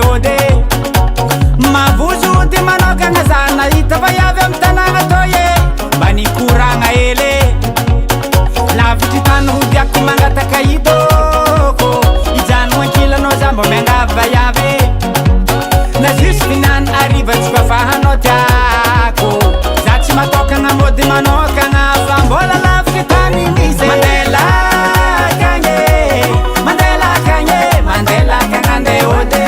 Ode mavuzu de manoka ngazana itavayave mtananga toye bani kuranga ele la vititanu diaku mangata kaidoko ijanu kila no zambo menga vayave na jusfinan arriva tsfahano tiako zachi matoka ngamodi manoka ngava mbola la vitani mise Mandela kanye Mandela kanye Mandela kangande ode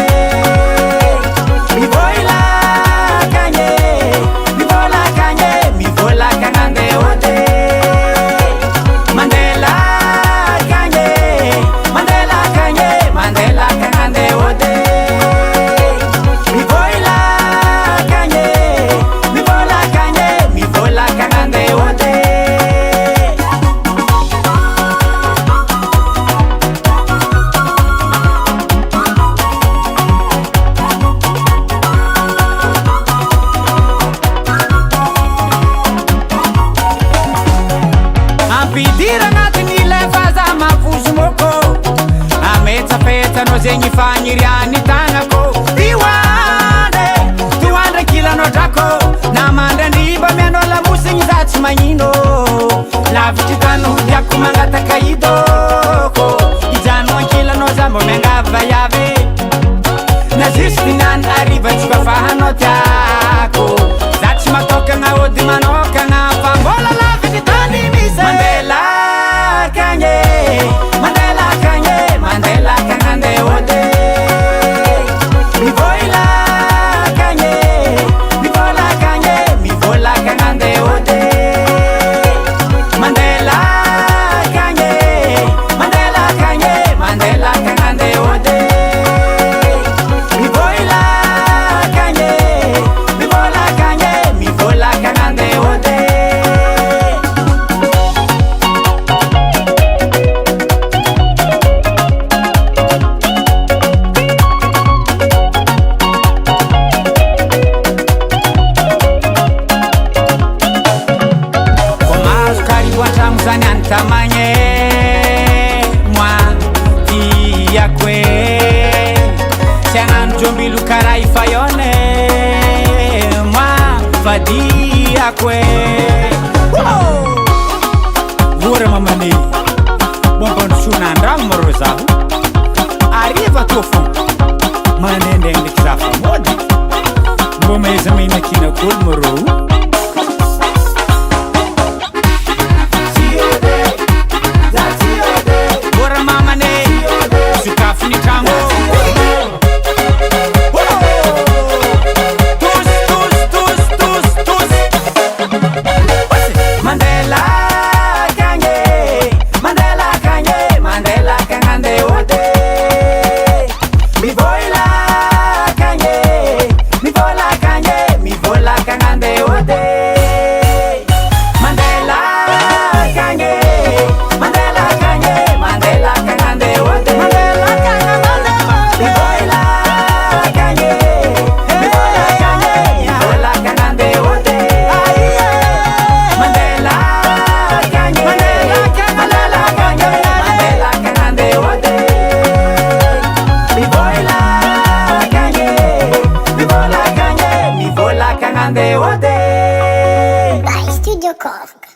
Pidira natini le faza mafuzu moko Ametsa feta no zengi fanyiriani tangako Tiwande kila no jako Namanda ndiba miano la musingi zati manyino La vititanu yaku mangata kaidoko Ijanu kila no zambo menga vayave Na zistinan arriva chukwa fahano tiako Zati matoka nga odi manoka nga Fambola la vititani mise Mandela kanye Mandela kanye Mandela kangande ode Mivoila kanye Mivola kanye Mivola kangande ode Mandela kanye Mandela kanye Mandela kangande ode Mivoila kanye Mivola kanye Mivola kangande ode Tamanye mwa iyakwe Sianan jombi lukara ifayone mwa fadi yakwe Vore mamani Bombon shuna ndang moroza Arriva tofu Manende ngikizafa modi Mbomeza mina kina kul moro Studio Kofk.